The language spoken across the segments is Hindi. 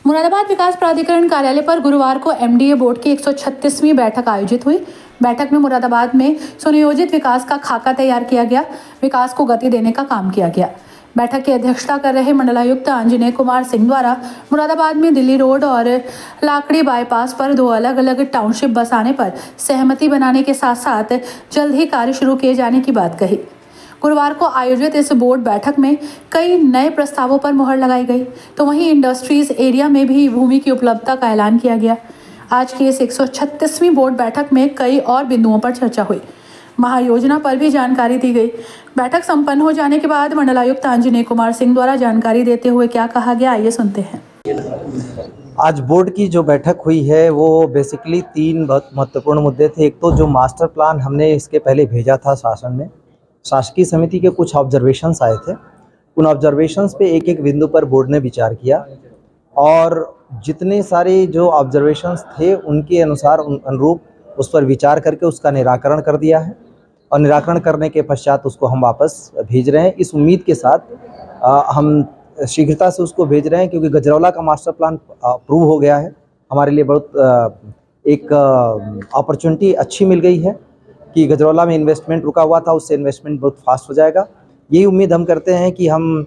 मुरादाबाद विकास प्राधिकरण कार्यालय पर गुरुवार को एमडीए बोर्ड की 136वीं बैठक आयोजित हुई। बैठक में मुरादाबाद में सुनियोजित विकास का खाका तैयार किया गया, विकास को गति देने का काम किया गया। बैठक की अध्यक्षता कर रहे मंडलायुक्त अंजनेय कुमार सिंह द्वारा मुरादाबाद में दिल्ली रोड और लाकड़ी बाईपास पर 2 अलग अलग टाउनशिप बसाने पर सहमति बनाने के साथ साथ जल्द ही कार्य शुरू किए जाने की बात कही। गुरुवार को आयोजित इस बोर्ड बैठक में कई नए प्रस्तावों पर मुहर लगाई गई, तो वहीं इंडस्ट्रीज एरिया में भी भूमि की उपलब्धता का ऐलान किया गया। आज की इस 136वीं बोर्ड बैठक में कई और बिंदुओं पर चर्चा हुई। महायोजना पर भी जानकारी दी गई। बैठक संपन्न हो जाने के बाद मंडलायुक्त अंजनेय कुमार सिंह द्वारा जानकारी देते हुए क्या कहा गया, आइए सुनते हैं। आज बोर्ड की जो बैठक हुई है वो बेसिकली 3 बहुत महत्वपूर्ण मुद्दे थे। एक तो जो मास्टर प्लान हमने इसके पहले भेजा था शासन में, शासकीय समिति के कुछ ऑब्जर्वेशंस आए थे। उन ऑब्जर्वेशंस पे एक एक बिंदु पर बोर्ड ने विचार किया और जितने सारे जो ऑब्जर्वेशंस थे उनके अनुसार अनुरूप उस पर विचार करके उसका निराकरण कर दिया है और निराकरण करने के पश्चात उसको हम वापस भेज रहे हैं। इस उम्मीद के साथ हम शीघ्रता से उसको भेज रहे हैं, क्योंकि गजरौला का मास्टर प्लान अप्रूव हो गया है। हमारे लिए बहुत एक अपॉर्चुनिटी अच्छी मिल गई है कि गजरौला में इन्वेस्टमेंट रुका हुआ था, उससे इन्वेस्टमेंट बहुत फास्ट हो जाएगा। यही उम्मीद हम करते हैं कि हम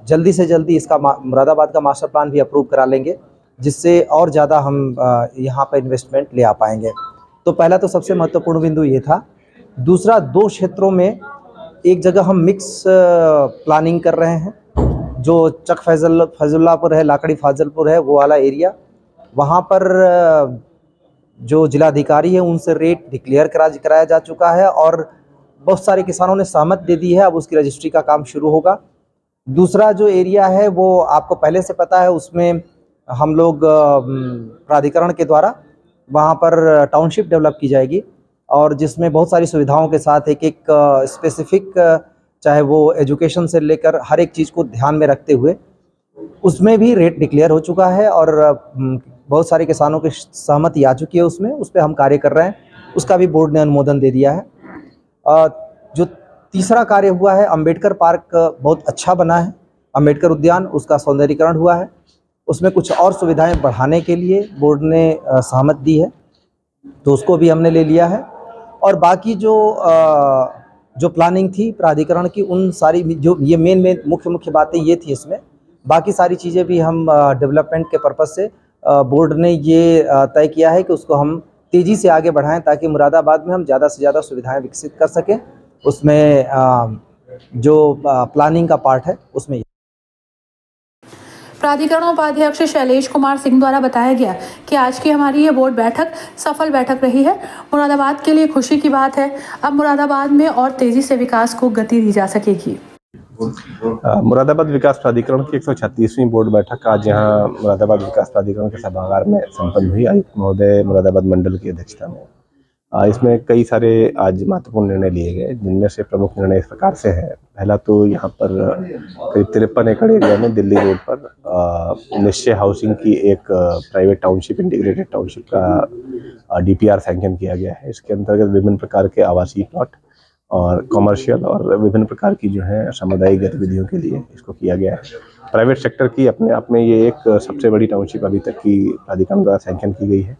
जल्दी से जल्दी इसका मुरादाबाद का मास्टर प्लान भी अप्रूव करा लेंगे, जिससे और ज़्यादा हम यहाँ पर इन्वेस्टमेंट ले आ पाएंगे। तो पहला तो सबसे महत्वपूर्ण बिंदु ये था। दूसरा, 2 क्षेत्रों में एक जगह हम मिक्स प्लानिंग कर रहे हैं। जो चक फैजुल्लापुर है, लाकड़ी फाजलपुर है, वो वाला एरिया, वहाँ पर जो जिलाधिकारी है उनसे रेट डिक्लेयर कराया जा चुका है और बहुत सारे किसानों ने सहमति दे दी है। अब उसकी रजिस्ट्री का काम शुरू होगा। दूसरा जो एरिया है वो आपको पहले से पता है, उसमें हम लोग प्राधिकरण के द्वारा वहाँ पर टाउनशिप डेवलप की जाएगी और जिसमें बहुत सारी सुविधाओं के साथ एक स्पेसिफिक, चाहे वो एजुकेशन से लेकर हर एक चीज़ को ध्यान में रखते हुए उसमें भी रेट डिक्लेयर हो चुका है और बहुत सारे किसानों की सहमति आ चुकी है उसमें। उस पर हम कार्य कर रहे हैं, उसका भी बोर्ड ने अनुमोदन दे दिया है। जो तीसरा कार्य हुआ है, अंबेडकर पार्क बहुत अच्छा बना है, अंबेडकर उद्यान, उसका सौंदर्यीकरण हुआ है। उसमें कुछ और सुविधाएं बढ़ाने के लिए बोर्ड ने सहमति दी है, तो उसको भी हमने ले लिया है। और बाकी जो प्लानिंग थी प्राधिकरण की, उन सारी जो ये मेन मुख्य बातें ये थी इसमें। बाकी सारी चीज़ें भी हम डेवलपमेंट के पर्पज़ से बोर्ड ने ये तय किया है कि उसको हम तेज़ी से आगे बढ़ाएं, ताकि मुरादाबाद में हम ज़्यादा से ज़्यादा सुविधाएं विकसित कर सकें। उसमें जो प्लानिंग का पार्ट है उसमें। प्राधिकरण उपाध्यक्ष शैलेश कुमार सिंह द्वारा बताया गया कि आज की हमारी ये बोर्ड बैठक सफल बैठक रही है। मुरादाबाद के लिए खुशी की बात है, अब मुरादाबाद में और तेजी से विकास को गति दी जा सकेगी। मुरादाबाद विकास प्राधिकरण की 136वीं बोर्ड बैठक आज यहाँ मुरादाबाद विकास प्राधिकरण के सभागार में संपन्न हुई। आयुक्त महोदय मुरादाबाद मंडल की अध्यक्षता में इसमें कई सारे आज महत्वपूर्ण निर्णय लिए गए, जिनमें से प्रमुख निर्णय इस प्रकार से है। पहला तो यहाँ पर करीब 53 एकड़ एरिया में दिल्ली रोड पर निश्चय हाउसिंग की एक प्राइवेट टाउनशिप, इंटीग्रेटेड टाउनशिप का DPR सैंक्शन किया गया है। इसके अंतर्गत विभिन्न प्रकार के आवासीय प्लॉट और कमर्शियल और विभिन्न प्रकार की जो है सामुदायिक गतिविधियों के लिए इसको किया गया है। प्राइवेट सेक्टर की अपने आप में ये एक सबसे बड़ी टाउनशिप अभी तक की प्राधिकरण द्वारा सैंक्शन की गई है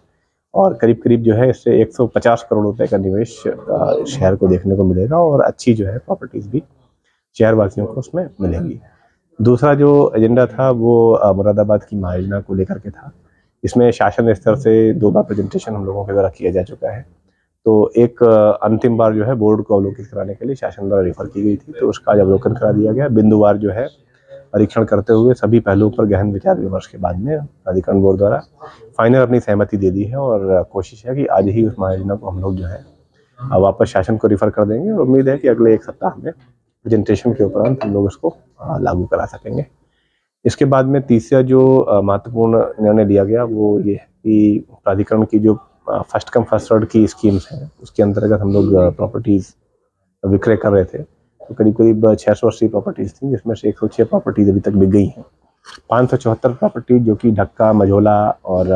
और करीब जो है इससे 150 करोड़ रुपए का निवेश शहर को देखने को मिलेगा और अच्छी जो है प्रॉपर्टीज भी शहरवासियों को उसमें मिलेंगी। दूसरा जो एजेंडा था वो मुरादाबाद की महायोजना को लेकर के था। इसमें शासन स्तर से 2 बार प्रेजेंटेशन हम लोगों के द्वारा किया जा चुका है। तो एक अंतिम बार जो है बोर्ड को अवलोकित कराने के लिए शासन द्वारा रेफर की गई थी, तो उसका आज अवलोकन करा दिया गया। बिंदुवार जो है परीक्षण करते हुए सभी पहलुओं पर गहन विचार विमर्श के बाद में प्राधिकरण बोर्ड द्वारा फाइनल अपनी सहमति दे दी है और कोशिश है कि आज ही उस महायोजना को हम लोग जो है वापस शासन को रेफर कर देंगे और उम्मीद है कि अगले 1 सप्ताह में प्रेजेंटेशन के उपरांत हम लोग इसको लागू करा सकेंगे। इसके बाद में तीसरा जो महत्वपूर्ण निर्णय लिया गया वो ये है कि प्राधिकरण की जो फर्स्ट कम फर्स्ट सर्व की स्कीम्स हैं, उसके अंतर्गत हम लोग प्रॉपर्टीज विक्रय कर रहे थे। तो करीब 680 प्रॉपर्टीज थी, जिसमें से 106 प्रॉपर्टीज अभी तक बिक गई हैं। 574 प्रॉपर्टी जो कि ढक्का, मझोला और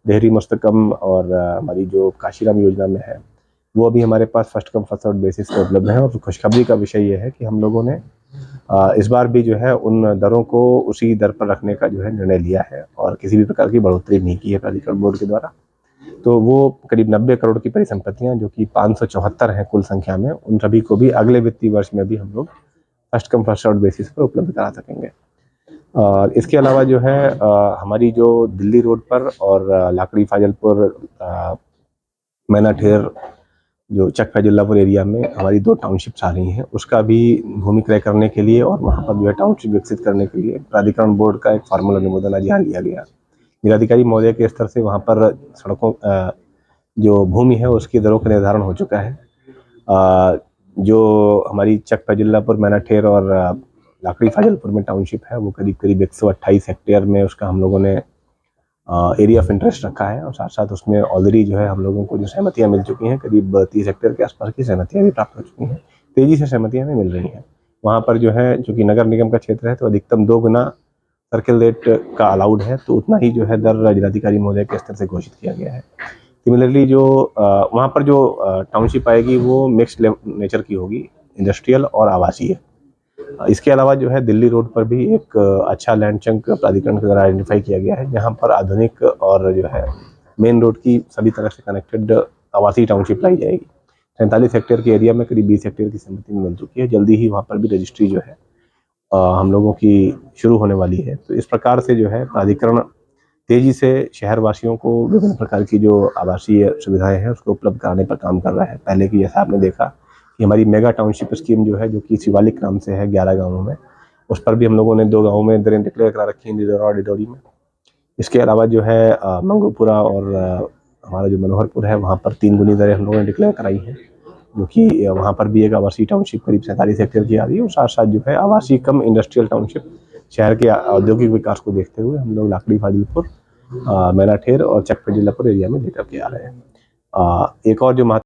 देहरी मुस्तकम और हमारी जो काशीराम योजना में है, वो अभी हमारे पास first come first serve basis पर उपलब्ध है। और खुशखबरी का विषय ये है कि हम लोगों ने इस बार भी जो है उन दरों को उसी दर पर रखने का जो है निर्णय लिया है और किसी भी प्रकार की बढ़ोतरी नहीं की है प्राधिकरण बोर्ड के द्वारा। तो वो करीब 90 करोड़ की परिसंपत्तियां जो कि 574 हैं कुल संख्या में, उन सभी को भी अगले वित्तीय वर्ष में भी हम लोग first come first served basis पर उपलब्ध करा सकेंगे। और इसके अलावा जो है हमारी जो दिल्ली रोड पर और लाकड़ी फाजलपुर मैनाठेर जो चक फैजुल्लापुर एरिया में हमारी 2 टाउनशिप्स आ रही हैं, उसका भी भूमि क्रय करने के लिए और वहाँ पर जो है टाउनशिप विकसित करने के लिए प्राधिकरण बोर्ड का एक फॉर्मल अनुमोदन आज यहाँ लिया गया। जिलाधिकारी महोदय के स्तर से वहाँ पर सड़कों जो भूमि है उसकी दरों का निर्धारण हो चुका है। जो हमारी चक फैजुल्लापुर मैनाठेर और लाकड़ी फाजलपुर में टाउनशिप है वो करीब करीब 128 हेक्टेयर में उसका हम लोगों ने एरिया ऑफ इंटरेस्ट रखा है और साथ साथ उसमें ऑलरेडी जो है हम लोगों को जो सहमतियां मिल चुकी हैं, करीब 30 हेक्टेयर के आसपास की सहमतियां भी प्राप्त हो चुकी हैं। तेजी से सहमतियां भी मिल रही हैं। वहाँ पर जो है चूँकि नगर निगम का क्षेत्र है तो अधिकतम 2 गुना सर्किल रेट का अलाउड है, तो उतना ही जो है दर जिलाधिकारी महोदय के स्तर से घोषित किया गया है। सिमिलरली जो वहाँ पर जो टाउनशिप आएगी वो मिक्स्ड नेचर की होगी, इंडस्ट्रियल और आवासीय। इसके अलावा जो है दिल्ली रोड पर भी एक अच्छा लैंड चंक प्राधिकरण के द्वारा आइडेंटिफाई किया गया है, जहाँ पर आधुनिक और जो है मेन रोड की सभी तरह से कनेक्टेड आवासीय टाउनशिप लाई जाएगी। 47 हेक्टेयर के एरिया में करीब 20 हेक्टेयर की सहमति मिल चुकी है। जल्दी ही वहाँ पर भी रजिस्ट्री जो है हम लोगों की शुरू होने वाली है। तो इस प्रकार से जो है प्राधिकरण तेजी से शहरवासियों को विभिन्न प्रकार की जो आवासीय सुविधाएं हैं उसको उपलब्ध कराने पर काम कर रहा है। पहले की जैसा आपने देखा कि हमारी मेगा टाउनशिप स्कीम जो है जो कि शिवालिक नाम से है 11 गाँवों में, उस पर भी हम लोगों ने 2 गाँवों में दरें डिक्लेयर करा रखी हैं, डिडौरा और डिडौरी में। इसके अलावा जो है मंगोपुरा और हमारा जो मनोहरपुर है वहाँ पर 3 गुनी दरें हम लोगों ने डिक्लेयर कराई हैं, जो कि वहाँ पर भी एक आवासीय टाउनशिप करीब 47 हेक्टेयर की आ रही है और साथ साथ जो है आवासीय कम इंडस्ट्रियल टाउनशिप शहर के औद्योगिक विकास को देखते हुए हम लोग लाकड़ी फाजिलपुर मैनाठेर और चक फैजुल्लापुर एरिया में लेकर के आ रहे हैं। एक और जो